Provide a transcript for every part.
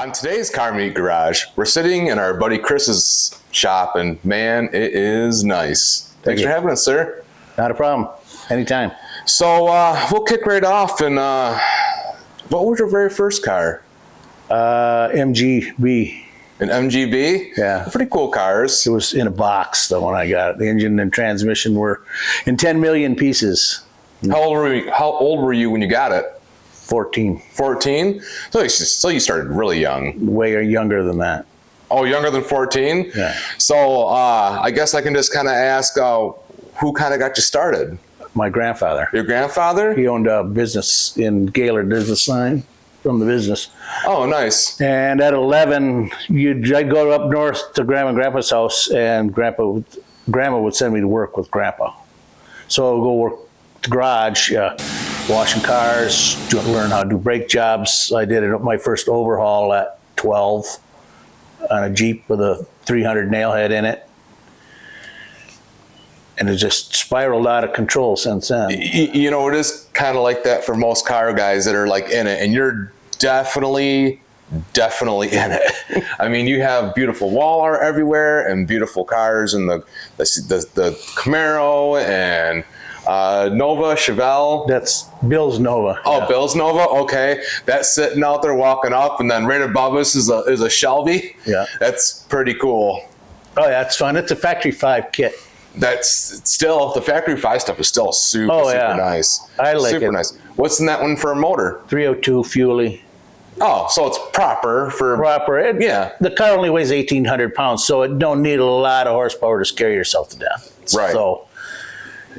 On today's Car Meet Garage, we're sitting in our buddy Chris's shop, and man, it is nice. Thanks for having us, sir. Not a problem. Anytime. So we'll kick right off. And what was your very first car? MGB. An MGB? Yeah. Pretty cool cars. It was in a box, though, when I got it. The engine and transmission were in 10 million pieces. How old were you when you got it? 14. 14? So you started really young. Way younger than that. Oh, younger than 14? Yeah. So I guess I can just kind of ask, who kind of got you started? My grandfather. Your grandfather? He owned a business in Gaylord Business Line from the business. Oh, nice. And at 11, I'd go up north to Grandma and Grandpa's house, and Grandma would send me to work with Grandpa. So I'd go work the garage, washing cars, learn how to do brake jobs. I did my first overhaul at 12 on a Jeep with a 300 nail head in it. And it just spiraled out of control since then. You know, it is kind of like that for most car guys that are like in it, and you're definitely in it. I mean, you have beautiful wall art everywhere and beautiful cars, and the Camaro and Nova, Chevelle. That's Bill's Nova. Oh, yeah. Bill's Nova. Okay, that's sitting out there walking up, and then right above us is a Shelby. Yeah, that's pretty cool. Oh, yeah, it's fun. It's a Factory 5 kit. That's still, the Factory 5 stuff is still super nice. I like it. Super nice. What's in that one for a motor? 302 Fuelie. Oh, so it's proper for... Proper. Yeah. The car only weighs 1,800 pounds, so it don't need a lot of horsepower to scare yourself to death. Right. So...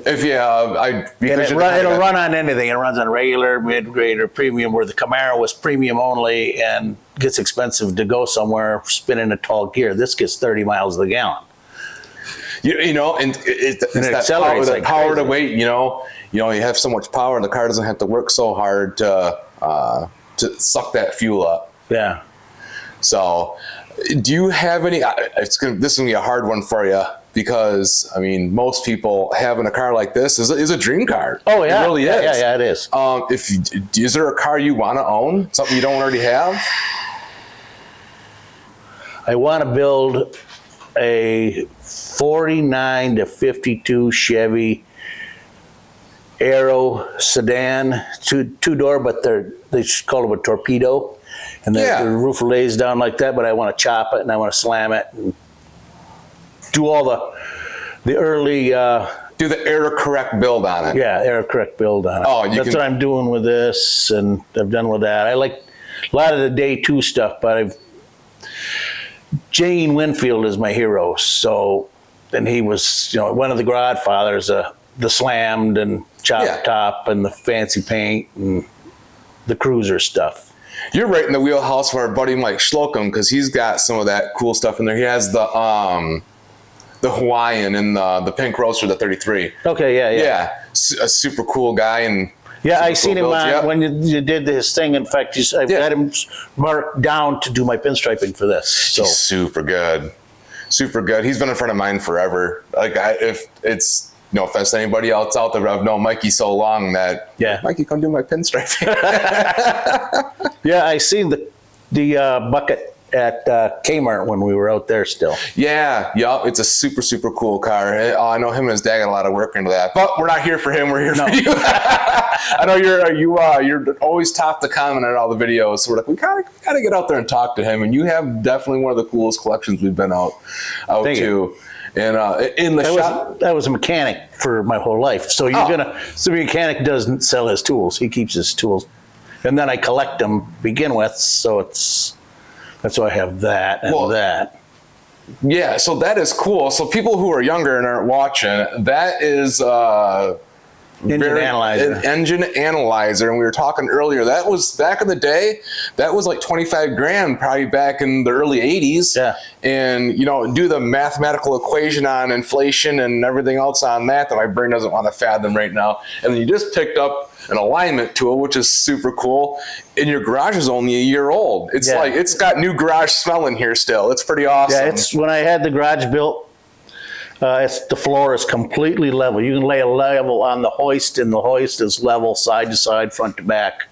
If it'll run on anything. It runs on regular, mid-grade, or premium, where the Camaro was premium only and gets expensive to go somewhere spinning a tall gear. This gets 30 miles to the gallon. You know, and it's it that power to weight. You know, you have so much power, and the car doesn't have to work so hard to suck that fuel up. Yeah. So, do you have any? This is gonna be a hard one for you, because I mean, most people having a car like this is a dream car. Oh yeah, it really is. Yeah, it is. Is there a car you want to own? Something you don't already have? I want to build a 49 to 52 Chevy Aero sedan, two-door, but they just call them a torpedo, and the roof lays down like that. But I want to chop it and I want to slam it and do all the early do the error correct build on it. Yeah, error correct build on it. Oh, that's what I'm doing with this, and I've done with that. I like a lot of the day two stuff, but Jane Winfield is my hero. So, and he was, one of the godfathers, the slammed and chopped top and the fancy paint and the cruiser stuff. You're right in the wheelhouse of our buddy Mike Slocum, because he's got some of that cool stuff in there. He has the Hawaiian and the pink roadster, the 33. Okay, yeah. A super cool guy. And yeah, I seen him when you did this thing. In fact, I've got him marked down to do my pinstriping for this. So. He's super good. Super good. He's been a friend of mine forever. Like, if it's no offense to anybody else out there, but I've known Mikey so long that Mikey, come do my pinstriping. Yeah, I seen the bucket at Kmart when we were out there still. Yeah, it's a super, super cool car. I know him and his dad got a lot of work into that, but we're not here for him. We're here for you. I know you're always top to comment on all the videos. So we're like, we gotta get out there and talk to him. And you have definitely one of the coolest collections we've been out Thank to. You. And in the shop, I was a mechanic for my whole life. So so the mechanic doesn't sell his tools; he keeps his tools, and then I collect them to begin with. So that's why I have that and that. Yeah, so that is cool. So people who are younger and aren't watching, that is engine analyzer. And we were talking earlier, that was back in the day, that was like 25 grand, probably back in the early 80s. Yeah. And, do the mathematical equation on inflation and everything else on that my brain doesn't want to fathom right now. And then you just picked up an alignment tool, which is super cool. And your garage is only a year old. It's like, it's got new garage smell in here still. It's pretty awesome. Yeah, it's when I had the garage built, the floor is completely level. You can lay a level on the hoist, and the hoist is level side to side, front to back.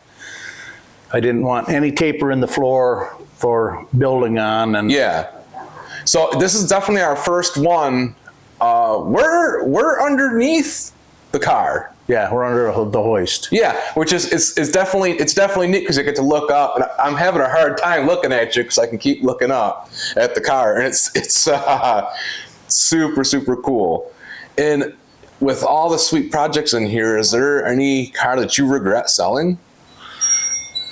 I didn't want any taper in the floor for building on. And yeah. So this is definitely our first one. We're underneath the car. Yeah, we're under the hoist. Yeah, which is definitely neat because you get to look up, and I'm having a hard time looking at you because I can keep looking up at the car, and it's super, super cool. And with all the sweet projects in here, is there any car that you regret selling?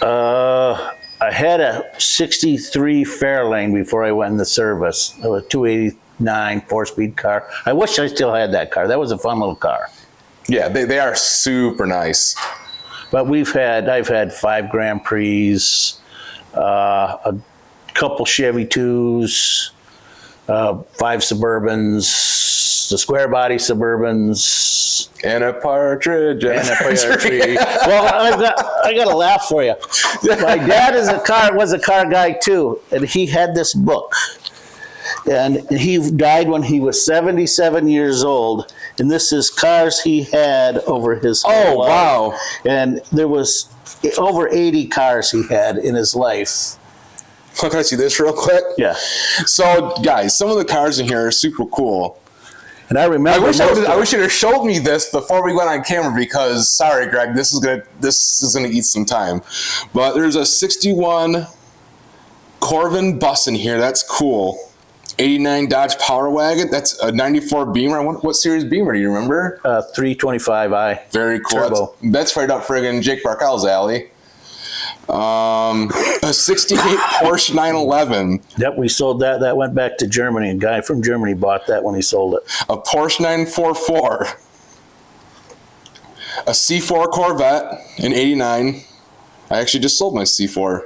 I had a 63 Fairlane before I went in the service. It was a 289 4-speed car. I wish I still had that car. That was a fun little car. Yeah, they are super nice. But I've had 5 Grand Prix, a couple Chevy 2s, 5 Suburbans, the square body Suburbans, and a partridge. Well, I got a laugh for you. My dad was a car guy too, and he had this book. And he died when he was 77 years old. And this is cars he had over his whole life. Wow. And there was over 80 cars he had in his life. Can I see this real quick? Yeah. So, guys, some of the cars in here are super cool. And I remember. I wish you'd have showed me this before we went on camera because, sorry, Greg, this is gonna eat some time. But there's a 61 Corvin bus in here. That's cool. 89 Dodge Power Wagon. That's a 94 Beamer. What series Beamer do you remember? 325i. Very cool. Turbo. That's right up friggin' Jake Barkel's alley. A 68 Porsche 911. Yep, we sold that. That went back to Germany. A guy from Germany bought that when he sold it. A Porsche 944. A C4 Corvette in 89. I actually just sold my C4.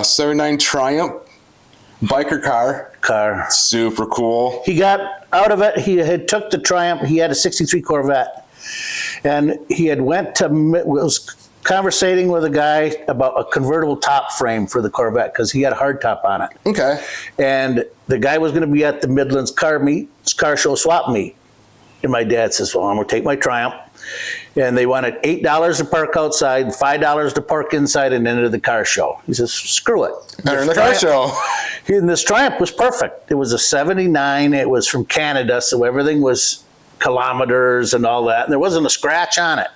79 Triumph. Biker car. Super cool. He got out of it. He had took the Triumph. He had a 63 Corvette. And he had was conversating with a guy about a convertible top frame for the Corvette because he had a hardtop on it. Okay. And the guy was going to be at the Midlands car show swap meet. And my dad says, well, I'm going to take my Triumph. And they wanted $8 to park outside, $5 to park inside and enter the car show. He says, screw it. Enter the car show. And this Triumph was perfect. It was a 79. It was from Canada, so everything was kilometers and all that. And there wasn't a scratch on it.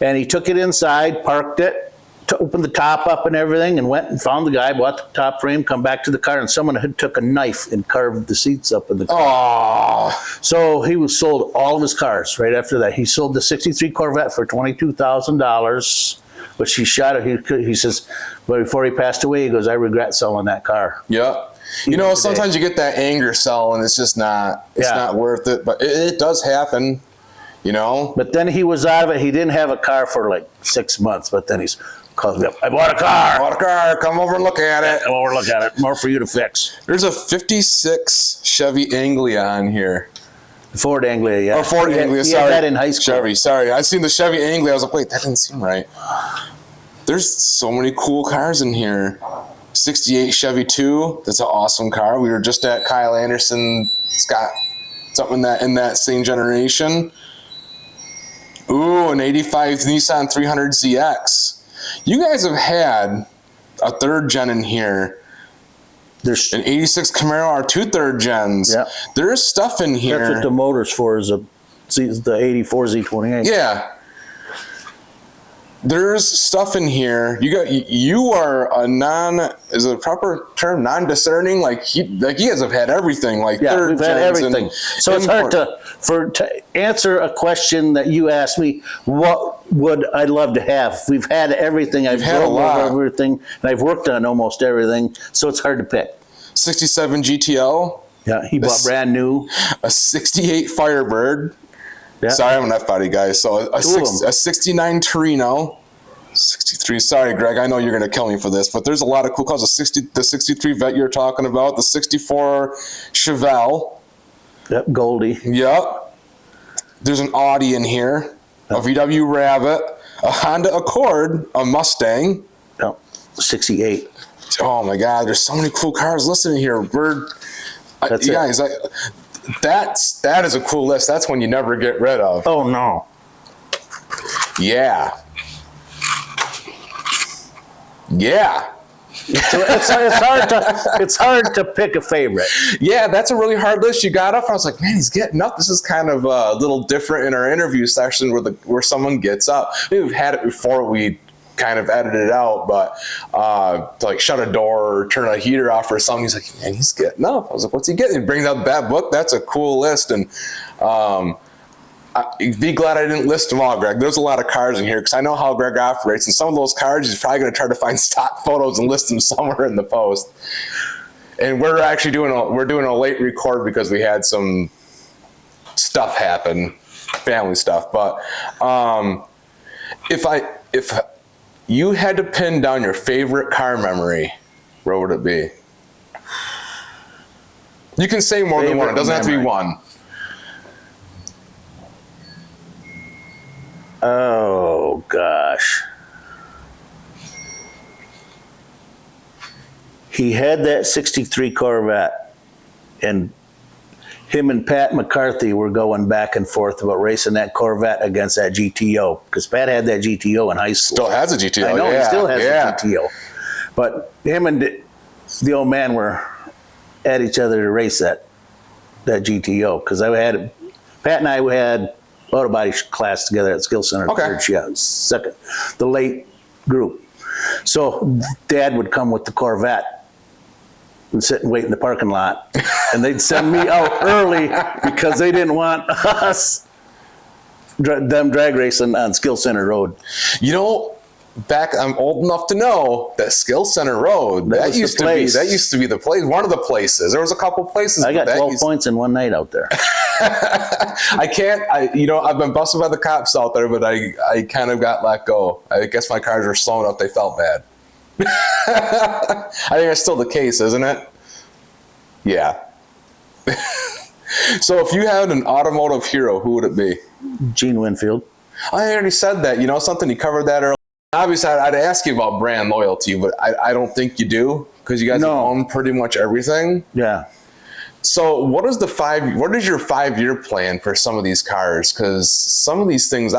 And he took it inside, parked it, opened the top up and everything, and went and found the guy, bought the top frame, come back to the car, and someone had took a knife and carved the seats up in the car. Aww. So he sold all of his cars right after that. He sold the 63 Corvette for $22,000, which he shot it. He says, but before he passed away, he goes, I regret selling that car. Yep. You know, sometimes you get that anger sell and it's just not, not worth it, but it does happen, you know? But then he was out of it. He didn't have a car for like 6 months, but then he's called me up. I bought a car. Come over and look at it. Come over and look at it. More for you to fix. There's a 56 Chevy Anglia on here. Ford Anglia, yeah. Or Ford Anglia, sorry. He had that in high school. Chevy, sorry. I seen the Chevy Anglia. I was like, wait, that didn't seem right. There's so many cool cars in here. 68 Chevy 2. That's an awesome car. We were just at Kyle Anderson. It's got something in that same generation. Ooh, an 85 Nissan 300ZX. You guys have had a third gen in here. There's an 86 Camaro, our 2 third gens. Yeah. There's stuff in here. That's what the motor's for, is the 84 Z28. Yeah. There's stuff in here. You are a is it a proper term, non-discerning? Like you guys have had everything. Like yeah, we've had everything. So it's hard to answer a question that you asked me. What would I love to have? We've had everything. I've had a lot of everything, and I've worked on almost everything. So it's hard to pick. 67 GTO. Yeah, he bought brand new. A 68 Firebird. Yeah. Sorry, I'm an F-body guy. So a 69 Torino. 63. Sorry, Greg. I know you're going to kill me for this, but there's a lot of cool cars. The 63 Vet you're talking about. The 64 Chevelle. Yep, Goldie. Yep. There's an Audi in here. Yep. A VW Rabbit. A Honda Accord. A Mustang. Yep. 68. Oh my God. There's so many cool cars listed in here. That's it. Guys, that is a cool list. That's one you never get rid of. Oh no. Yeah. Yeah. So it's hard to pick a favorite. Yeah, that's a really hard list you got up. I was like, man, he's getting up. This is kind of a little different in our interview section where someone gets up. We've had it before. We kind of edited it out, but to like shut a door or turn a heater off or something. He's like, man, he's getting up. I was like, what's he getting? He brings out that book. That's a cool list. And be glad I didn't list them all, Greg. There's a lot of cars in here because I know how Greg operates. And some of those cars, he's probably going to try to find stock photos and list them somewhere in the post. And we're actually doing a late record because we had some stuff happen, family stuff. But if you had to pin down your favorite car memory, where would it be? You can say more than one. It doesn't have to be one. Oh, gosh. He had that 63 Corvette, and him and Pat McCarthy were going back and forth about racing that Corvette against that GTO, because Pat had that GTO in high school. Still has a GTO. I know, he still has a GTO. But him and the old man were at each other to race that GTO, because Pat and I had auto body class together at Skill Center. Okay. Second, the late group. So Dad would come with the Corvette and sit and wait in the parking lot, and they'd send me out early because they didn't want them drag racing on Skill Center Road. You know, I'm old enough to know that Skill Center Road, that used to be the place, one of the places. There was a couple places. I got 12 points in one night out there. I've been busted by the cops out there, but I kind of got let go. I guess my cars were slowing up. They felt bad. I think that's still the case, isn't it? Yeah. So if you had an automotive hero, who would it be? Gene Winfield. I already said that. You know something? You covered that earlier. Obviously, I'd ask you about brand loyalty, but I don't think you do, because you guys own pretty much everything. Yeah. So what is your 5-year plan for some of these cars? Because some of these things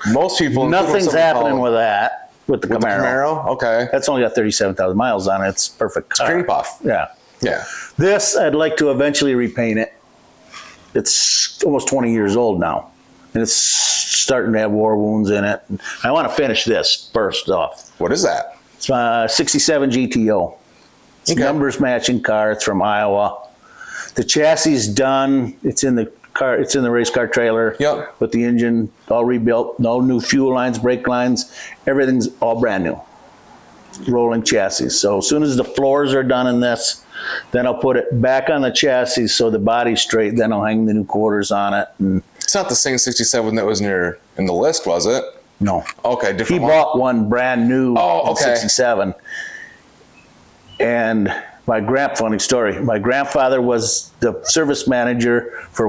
most people... Nothing's happening with that. With the Camaro. Okay. That's only got 37,000 miles on it. It's a perfect car. It's cream puff. Yeah. Yeah. This, I'd like to eventually repaint it. It's almost 20 years old now, and it's starting to have war wounds in it. I want to finish this first off. What is that? It's a 67 GTO. It's a numbers matching car. It's from Iowa. The chassis is done. It's in the car. It's in the race car trailer. Yep. With the engine all rebuilt. No new fuel lines, brake lines. Everything's all brand new. Rolling chassis. So as soon as the floors are done in this, then I'll put it back on the chassis so the body's straight. Then I'll hang the new quarters on it. And it's not the same 67 that was in the list, was it? No. Okay, different. He bought one brand new in 67. And funny story, my grandfather was the service manager for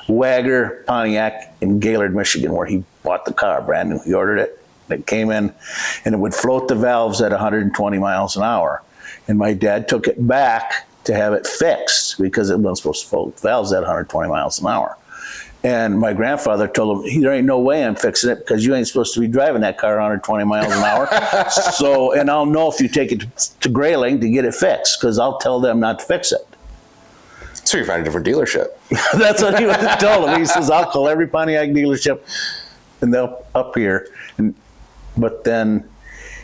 Wagger Pontiac in Gaylord, Michigan, where he bought the car brand new. He ordered it. It came in, and it would float the valves at 120 miles an hour. And my dad took it back to have it fixed because it wasn't supposed to float valves at 120 miles an hour. And my grandfather told him, there ain't no way I'm fixing it because you ain't supposed to be driving that car 120 miles an hour. And I'll know if you take it to Grayling to get it fixed, because I'll tell them not to fix it. So you find a different dealership. That's what he told him. He says, I'll call every Pontiac dealership and they'll up here. But then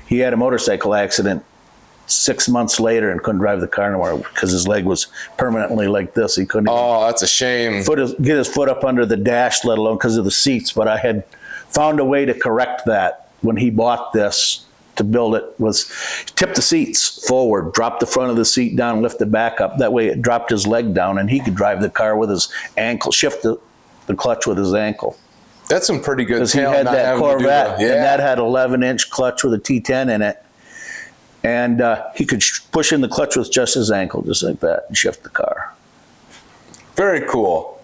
he had a motorcycle accident 6 months later and couldn't drive the car anymore because his leg was permanently like this. He couldn't. Oh, that's a shame. Get his foot up under the dash, let alone because of the seats. But I had found a way to correct that when he bought this to build it. Was tip the seats forward, drop the front of the seat down, lift the back up. That way it dropped his leg down and he could drive the car with his ankle, shift the clutch with his ankle. That's some pretty good Because he had that Corvette, and that had 11-inch clutch with a T10 in it. And he could push in the clutch with just his ankle, just like that, and shift the car. Very cool.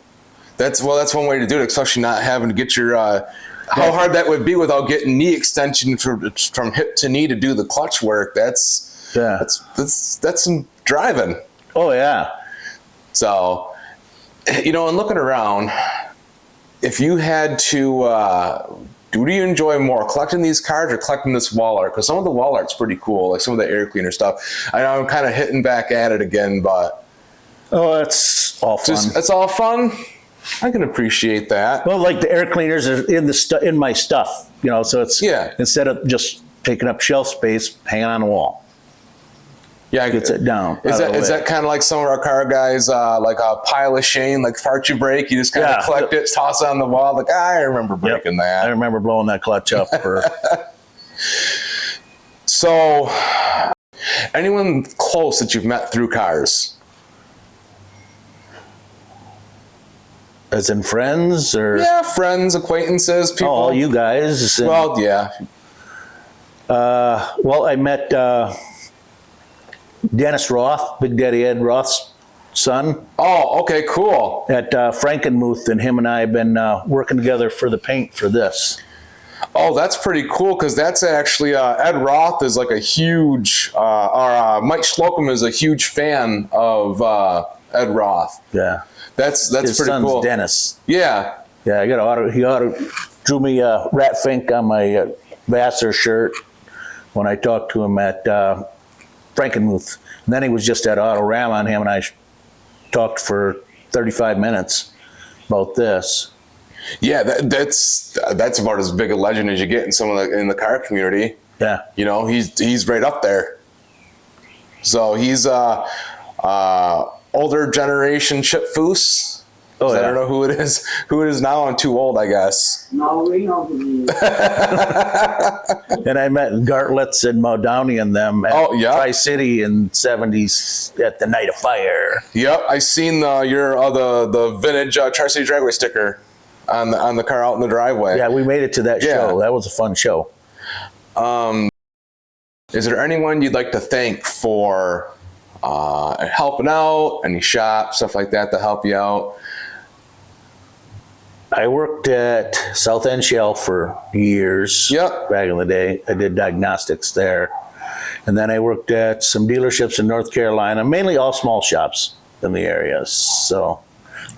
That's one way to do it, especially not having to get your how hard that would be without getting knee extension from hip to knee to do the clutch work. That's some driving. Oh yeah. So, and looking around, if you had to do you enjoy more, collecting these cars or collecting this wall art? Because some of the wall art's pretty cool, like some of the air cleaner stuff. I know I'm kind of hitting back at it again, but oh, it's all fun. It's all fun. I can appreciate that. Well, like the air cleaners are in my stuff, you know. So it's instead of just taking up shelf space, hanging on the wall. Yeah, gets it down. Is that kind of like some of our car guys, like a pile of shame, like fart you break? You just kind of collect it, toss it on the wall. Like, I remember breaking that. I remember blowing that clutch up. So, anyone close that you've met through cars? As in friends, or friends, acquaintances, people. Oh, you guys. Well, yeah. Well, I met Dennis Roth, Big Daddy Ed Roth's son. Oh, okay, cool. At Frankenmuth, and him and I have been working together for the paint for this. Oh, that's pretty cool, because that's actually, Ed Roth is like a huge, Mike Slocum is a huge fan of Ed Roth. Yeah. That's his pretty son's cool. Dennis. Yeah. Yeah, he drew me a rat fink on my Vassar shirt when I talked to him at Frankenmuth. And then he was just at Autorama, on him, and I talked for 35 minutes about this. Yeah, that's about as big a legend as you get in in the car community. Yeah. You know, he's right up there. So he's older generation Chip Foose. Oh, yeah. I don't know who it is. Who it is now? I'm too old, I guess. No, we know who he is. And I met Gartletts and Modowney and them at Tri-City in '70s at the Night of Fire. Yep, I seen the vintage Tri-City Dragway sticker on the car out in the driveway. Yeah, we made it to that show. That was a fun show. Is there anyone you'd like to thank for helping out? Any shop, stuff like that to help you out? I worked at South End Shell for years. Yep. Back in the day, I did diagnostics there. And then I worked at some dealerships in North Carolina, mainly all small shops in the area. So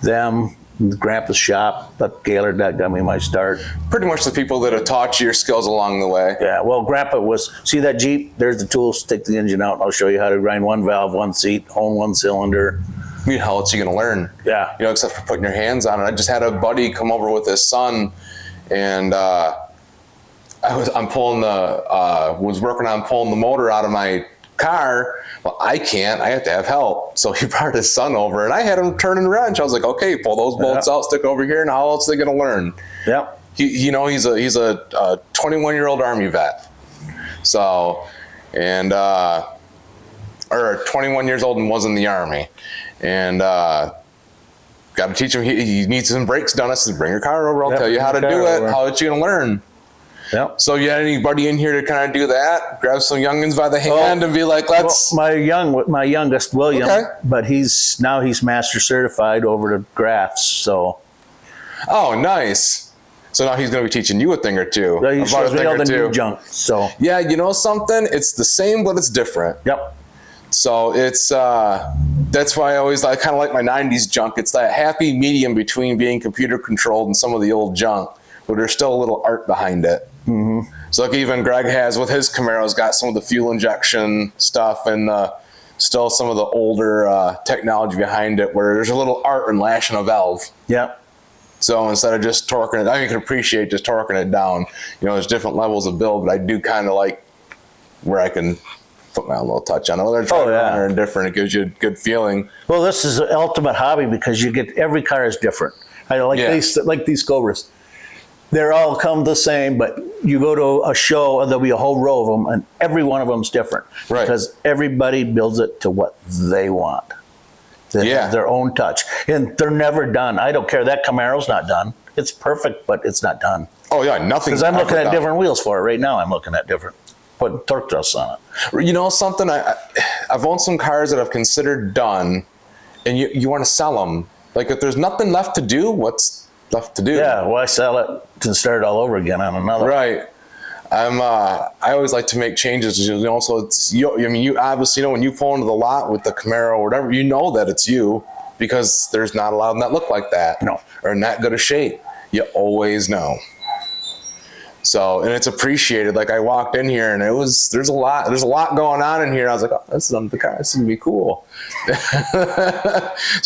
them, Grandpa's shop, but Gaylord, that got me my start. Pretty much the people that have taught you your skills along the way. Yeah, well, Grandpa see that Jeep? There's the tools, take the engine out, and I'll show you how to grind one valve, one seat, hone one cylinder. I mean, how else are you going to learn? Yeah. You know, except for putting your hands on it. I just had a buddy come over with his son, and was working on pulling the motor out of my car. Well, I can't. I have to have help. So he brought his son over, and I had him turn and wrench. I was like, okay, pull those bolts out, stick over here, and how else are they going to learn? Yeah. He's a 21-year-old Army vet. So, and or 21 years old and was in the Army. And got to teach him. He needs some brakes done. I said, bring your car over. I'll tell you how to do it. How are you going to learn? Yep. So you had anybody in here to kind of do that? Grab some youngins by the hand and be like, let's. Well, my youngest William, but he's master certified over to Graffs. So. Oh, nice. So now he's going to be teaching you a thing or two. He shows me all the new junk. So. Yeah, you know something? It's the same, but it's different. Yep. So it's that's why I kind of like my 90s junk. It's that happy medium between being computer controlled and some of the old junk, but there's still a little art behind it. Mm-hmm. So like even Greg has with his Camaro's got some of the fuel injection stuff and still some of the older technology behind it where there's a little art in lashing a valve. Yep. So instead of just torquing it, I can appreciate just torquing it down. You know, there's different levels of build, but I do kind of like where I can put my own little touch on it. Whether it's or indifferent, it gives you a good feeling. Well, this is the ultimate hobby because you get every car is different. I like these Cobras. They're all come the same, but you go to a show and there'll be a whole row of them, and every one of them's different. Right. Because everybody builds it to what they want. They have their own touch, and they're never done. I don't care. That Camaro's not done. It's perfect, but it's not done. Oh yeah, nothing. Because I'm looking at different wheels for it right now. I'm looking at different. Put torque thrusts on it. You know something? I've owned some cars that I've considered done, and you want to sell them. Like if there's nothing left to do, what's left to do? Yeah, well, I sell it to start all over again on another. Right. I always like to make changes. You know, so it's you. I mean, you obviously know when you pull into the lot with the Camaro or whatever, you know that it's you because there's not a lot of them that look like that. No. Or in that good a shape. You always know. So, and it's appreciated. Like I walked in here and there's a lot going on in here. I was like, oh, this is the car. This is gonna be cool. So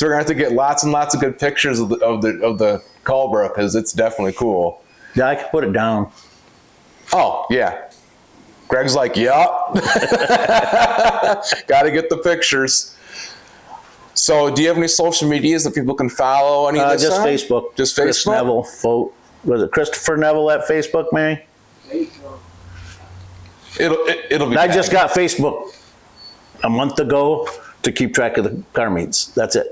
we're gonna have to get lots and lots of good pictures of the Cobra, because it's definitely cool. Yeah, I can put it down. Oh yeah. Greg's like, yup. Got to get the pictures. So do you have any social medias that people can follow? Any of this just on? Facebook. Just Facebook? Chris Neville. Was it Christopher Neville at Facebook, Mary? It'll be. I just got Facebook a month ago to keep track of the car meets. That's it.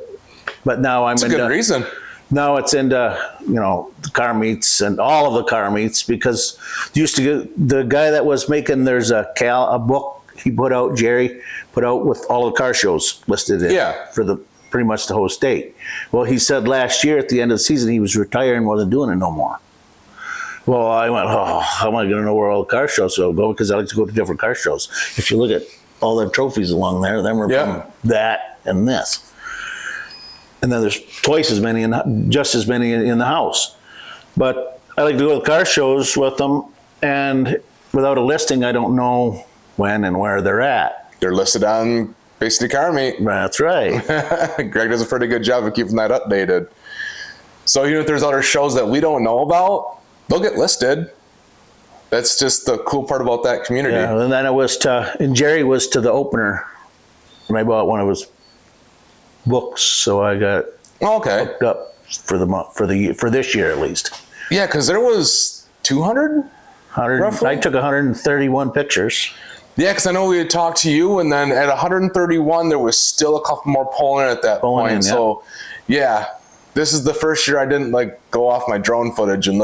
But now That's a good reason. Now it's into, the car meets and all of the car meets, because used to get the guy that was making, there's a book Jerry put out with all the car shows listed in for pretty much the whole state. Well, he said last year at the end of the season he was retiring and wasn't doing it no more. Well, I went, how am I going to know where all the car shows will go? Because I like to go to different car shows. If you look at all the trophies along there, then we're from that and this. And then there's twice as many, just as many in the house. But I like to go to car shows with them, and without a listing, I don't know when and where they're at. They're listed on basically Car Meet. That's right. Greg does a pretty good job of keeping that updated. So even if there's other shows that we don't know about, they'll get listed. That's just the cool part about that community. Yeah, and then and Jerry was to the opener, and I bought one of his books, so I got hooked up for the month, for this year at least. Yeah, because there was 200. I took 131 pictures. Yeah, because I know we had talked to you, and then at 131, there was still a couple more pulling in at that point. So, yeah, this is the first year I didn't go off my drone footage and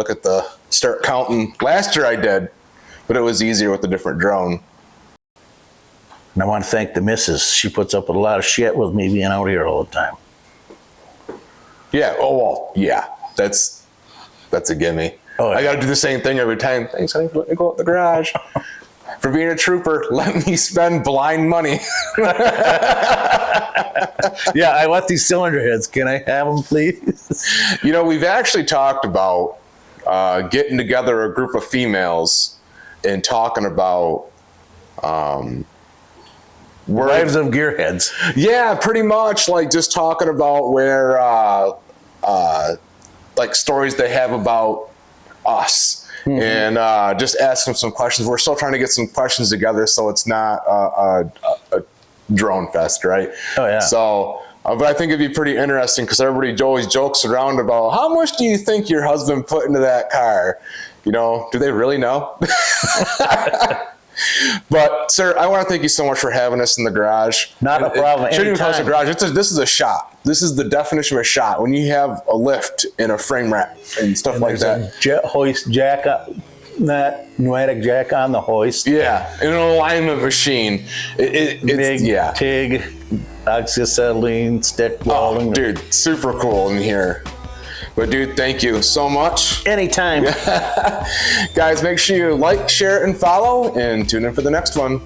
start counting. Last year I did, but it was easier with a different drone. And I want to thank the missus. She puts up with a lot of shit with me being out here all the time. Yeah. Oh, well, yeah. That's a gimme. Oh, yeah. I got to do the same thing every time. Thanks, honey, for letting me go out the garage. For being a trooper, let me spend blind money. Yeah, I want these cylinder heads. Can I have them, please? We've actually talked about getting together a group of females and talking about Wives of Gearheads. Yeah, pretty much, just talking about where stories they have about us. Mm-hmm. And just ask them some questions. We're still trying to get some questions together so it's not a drone fest, right? Oh, yeah. So, but I think it'd be pretty interesting because everybody always jokes around about how much do you think your husband put into that car? Do they really know? But, sir, I want to thank you so much for having us in the garage. Not a problem. Shouldn't even call it a garage. This is a shop. This is the definition of a shop. When you have a lift and a frame rack and stuff like that. Hoist jack, that pneumatic jack on the hoist. Yeah, and an alignment machine. It's TIG, oxyacetylene, stick welding. Oh, dude, super cool in here. But dude, thank you so much. Anytime. Guys, make sure you like, share, and follow, and tune in for the next one.